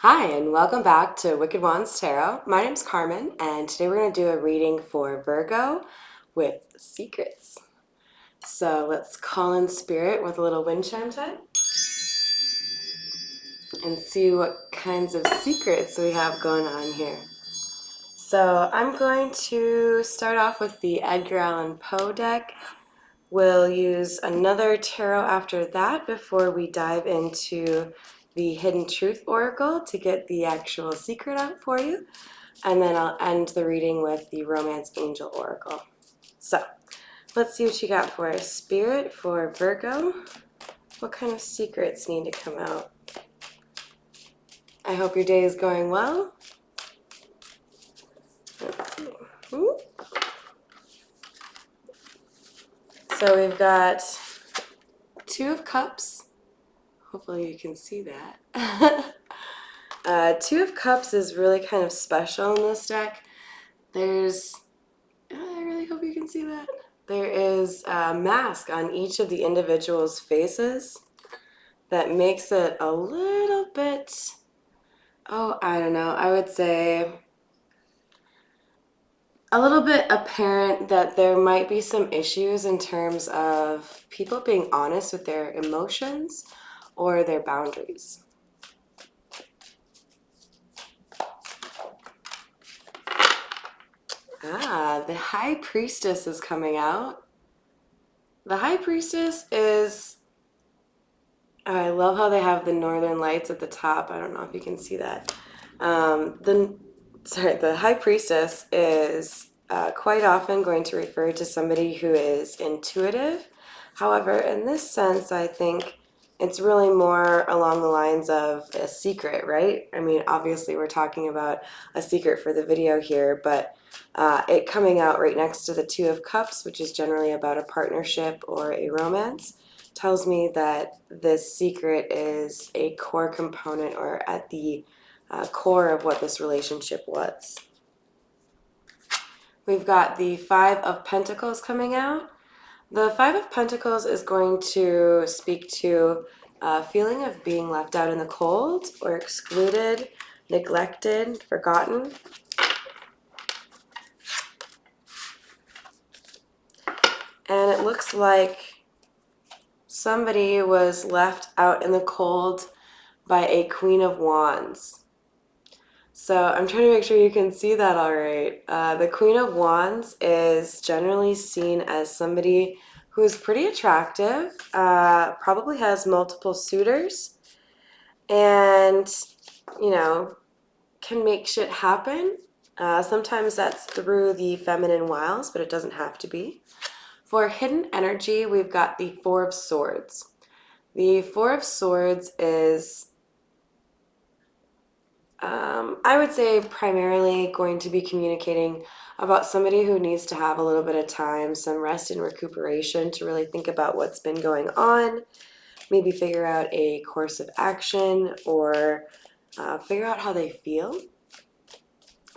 Hi, and welcome back to Wicked Wands Tarot. My name's Carmen, and today we're going to do a reading for Virgo with secrets. So let's call in spirit with a little wind chime time and see what kinds of secrets we have going on here. So I'm going to start off with the Edgar Allan Poe deck. We'll use another tarot after that before we dive into the Hidden Truth Oracle to get the actual secret out for you. And then I'll end the reading with the Romance Angel Oracle. So let's see what you got for us. Spirit for Virgo. What kind of secrets need to come out? I hope your day is going well. Let's see. So we've got Two of Cups. Hopefully you can see that. Two of Cups is really kind of special in this deck. I really hope you can see that. There is a mask on each of the individuals' faces that makes it a little bit, I don't know, I would say a little bit apparent that there might be some issues in terms of people being honest with their emotions or their boundaries. The High Priestess is coming out. The High Priestess is, I love how they have the northern lights at the top. I don't know if you can see that. The High Priestess is quite often going to refer to somebody who is intuitive. However, in this sense, I think it's really more along the lines of a secret, right? I mean, obviously we're talking about a secret for the video here, but it coming out right next to the Two of Cups, which is generally about a partnership or a romance, tells me that this secret is a core component or at the core of what this relationship was. We've got the Five of Pentacles coming out. The Five of Pentacles is going to speak to a feeling of being left out in the cold or excluded, neglected, forgotten. And it looks like somebody was left out in the cold by a Queen of Wands. So I'm trying to make sure you can see that all right. The Queen of Wands is generally seen as somebody who is pretty attractive, probably has multiple suitors, and, can make shit happen. Sometimes that's through the feminine wiles, but it doesn't have to be. For hidden energy, we've got the Four of Swords. The Four of Swords is, I would say, primarily going to be communicating about somebody who needs to have a little bit of time, some rest and recuperation to really think about what's been going on, maybe figure out a course of action or figure out how they feel.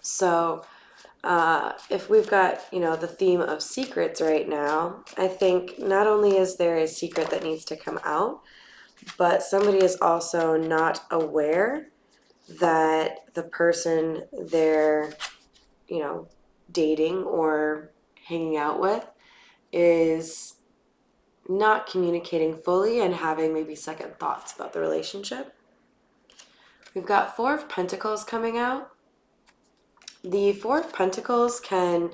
So if we've got, the theme of secrets right now, I think not only is there a secret that needs to come out, but somebody is also not aware that the person they're, dating or hanging out with is not communicating fully and having maybe second thoughts about the relationship. We've got Four of Pentacles coming out. The Four of Pentacles can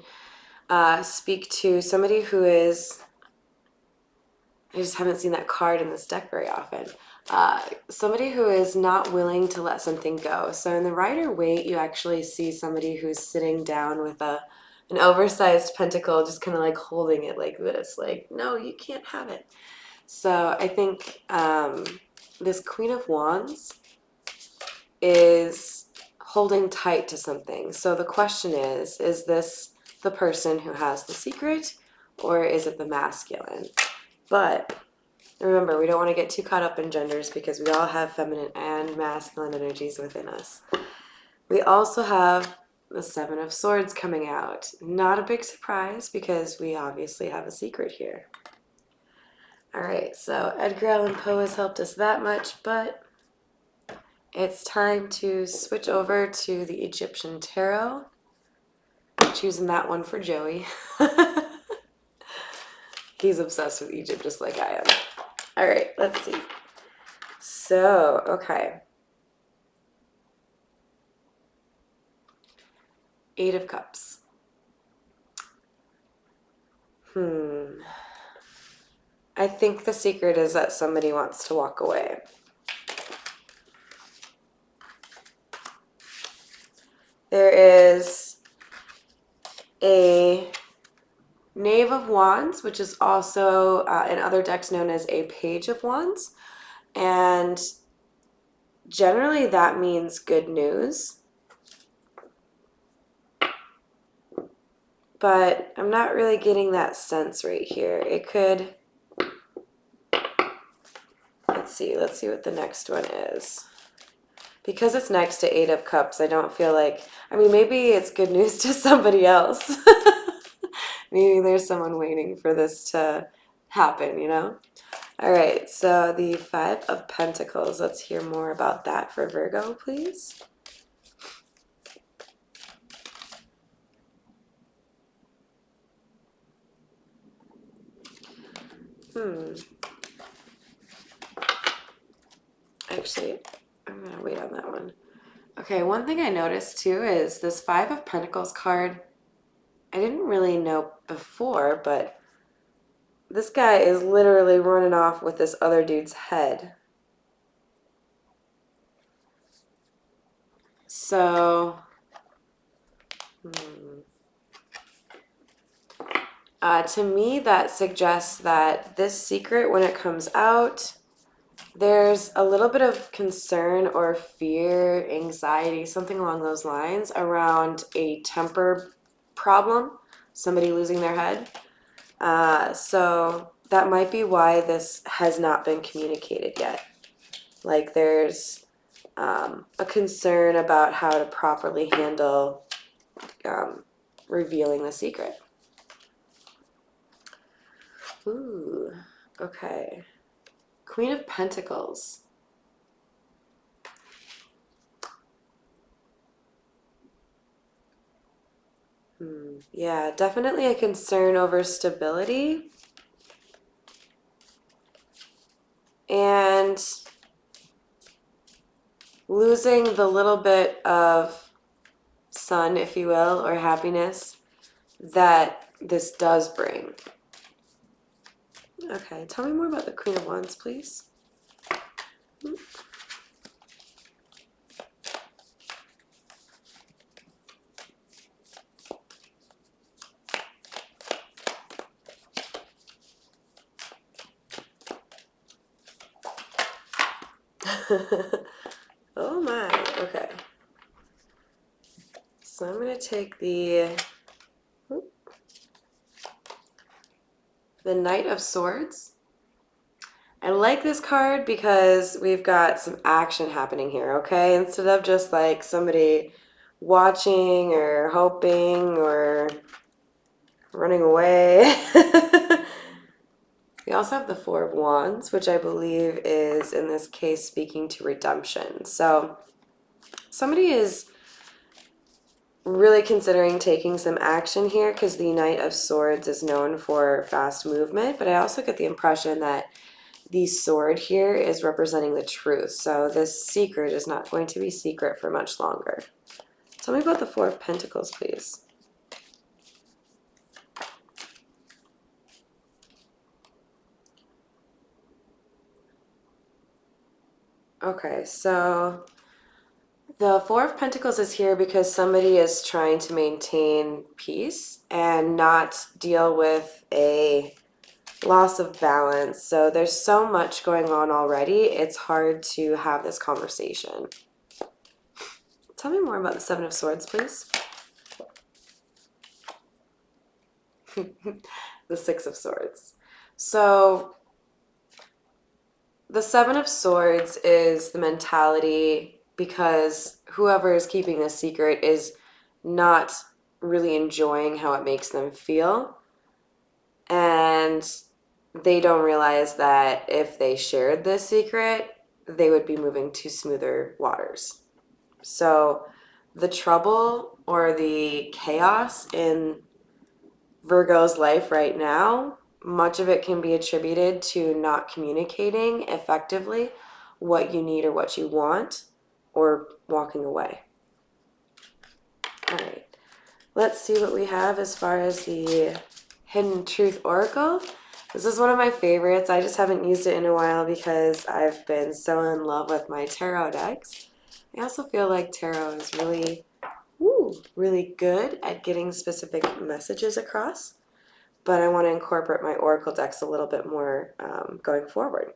speak to somebody who is, I just haven't seen that card in this deck very often, somebody who is not willing to let something go. So in the Rider-Waite, you actually see somebody who's sitting down with an oversized pentacle, just kind of like holding it like this, like, no, you can't have it. So I think this Queen of Wands is holding tight to something. So the question is this the person who has the secret, or is it the masculine? But remember, we don't want to get too caught up in genders because we all have feminine and masculine energies within us. We also have the Seven of Swords coming out. Not a big surprise because we obviously have a secret here. All right, so Edgar Allan Poe has helped us that much, but It's time to switch over to the Egyptian Tarot. Choosing that one for Joey. He's obsessed with Egypt just like I am. All right, let's see. So, okay. 8 of Cups. I think the secret is that somebody wants to walk away. There is a Knave of Wands, which is also in other decks known as a Page of Wands. And generally that means good news. But I'm not really getting that sense right here. It could... Let's see what the next one is. Because it's next to 8 of Cups, I don't feel like... I mean, maybe it's good news to somebody else. Maybe there's someone waiting for this to happen, you know? All right, so the 5 of Pentacles. Let's hear more about that for Virgo, please. Actually, I'm going to wait on that one. Okay, one thing I noticed too is this 5 of Pentacles card, I didn't really know before, but this guy is literally running off with this other dude's head. So, to me, that suggests that this secret, when it comes out, there's a little bit of concern or fear, anxiety, something along those lines around a temper problem, somebody losing their head. So that might be why this has not been communicated yet. Like there's a concern about how to properly handle revealing the secret. Ooh, okay. Queen of Pentacles. Yeah, definitely a concern over stability. And losing the little bit of sun, if you will, or happiness that this does bring. Okay, tell me more about the Queen of Wands, please. Oh my, okay. So I'm going to take the Knight of Swords. I like this card because we've got some action happening here, okay? Instead of just like somebody watching or hoping or running away. We also have the 4 of Wands, which I believe is, in this case, speaking to redemption. So somebody is really considering taking some action here because the Knight of Swords is known for fast movement, but I also get the impression that the sword here is representing the truth. So this secret is not going to be secret for much longer. Tell me about the 4 of Pentacles, please. Okay, so the 4 of Pentacles is here because somebody is trying to maintain peace and not deal with a loss of balance. So there's so much going on already, it's hard to have this conversation. Tell me more about the 7 of Swords, please. The 6 of Swords. So the 7 of Swords is the mentality because whoever is keeping this secret is not really enjoying how it makes them feel. And they don't realize that if they shared this secret, they would be moving to smoother waters. So the trouble or the chaos in Virgo's life right now, much of it can be attributed to not communicating effectively what you need or what you want, or walking away. All right, let's see what we have as far as the Hidden Truth Oracle. This is one of my favorites. I just haven't used it in a while because I've been so in love with my tarot decks. I also feel like tarot is really good at getting specific messages across, but I want to incorporate my oracle decks a little bit more going forward.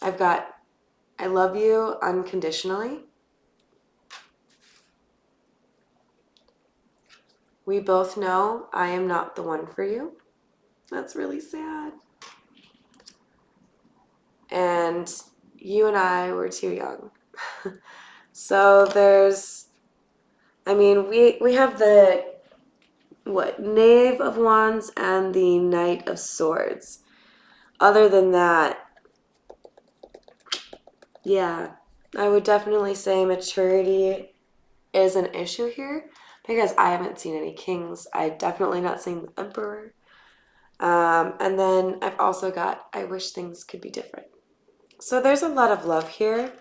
I've got I love you unconditionally. We both know I am not the one for you. That's really sad. And you and I were too young. So we have the Knave of Wands and the Knight of Swords. Other than that, yeah, I would definitely say maturity is an issue here because I haven't seen any kings. I've definitely not seen the Emperor. And then I've also got I wish things could be different. So there's a lot of love here,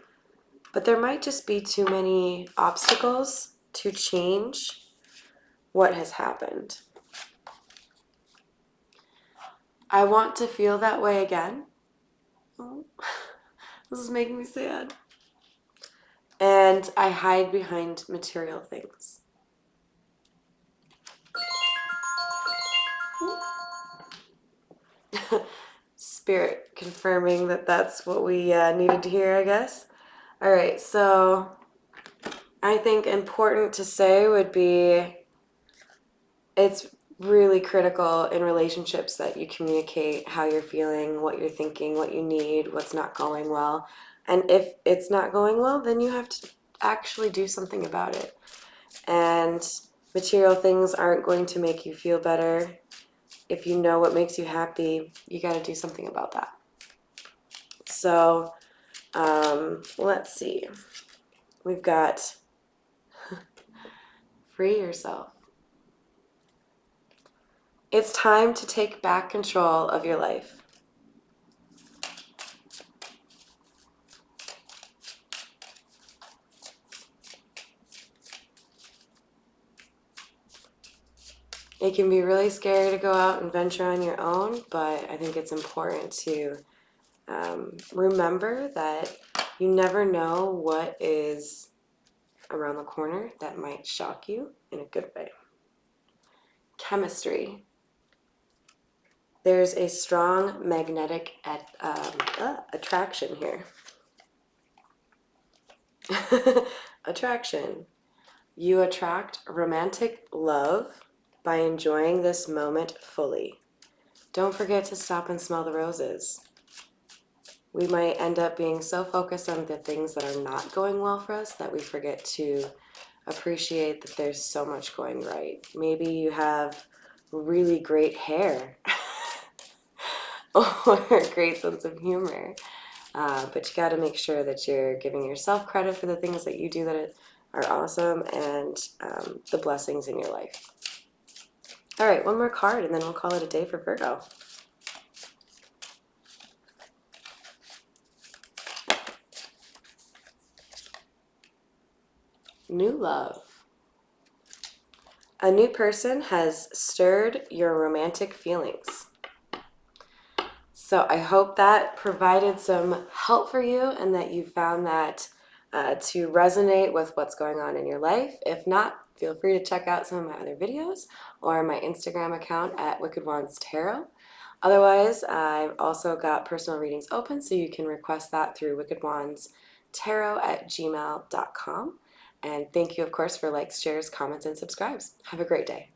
but there might just be too many obstacles to change what has happened. I want to feel that way again. Oh, this is making me sad. And I hide behind material things. Spirit confirming that that's what we needed to hear, I guess. All right, so I think important to say would be it's really critical in relationships that you communicate how you're feeling, what you're thinking, what you need, what's not going well. And if it's not going well, then you have to actually do something about it. And material things aren't going to make you feel better. If you know what makes you happy, you got to do something about that. So let's see. We've got free yourself. It's time to take back control of your life. It can be really scary to go out and venture on your own, but I think it's important to remember that you never know what is around the corner that might shock you in a good way. Chemistry. There's a strong magnetic attraction here. Attraction. You attract romantic love by enjoying this moment fully. Don't forget to stop and smell the roses. We might end up being so focused on the things that are not going well for us that we forget to appreciate that there's so much going right. Maybe you have really great hair or a great sense of humor, but you got to make sure that you're giving yourself credit for the things that you do that are awesome and the blessings in your life. All right, one more card and then we'll call it a day for Virgo. New love. A new person has stirred your romantic feelings. So I hope that provided some help for you and that you found that to resonate with what's going on in your life. If not, feel free to check out some of my other videos or my Instagram account at wickedwandstarot. Otherwise, I've also got personal readings open, so you can request that through wickedwandstarot@gmail.com. And thank you, of course, for likes, shares, comments, and subscribes. Have a great day.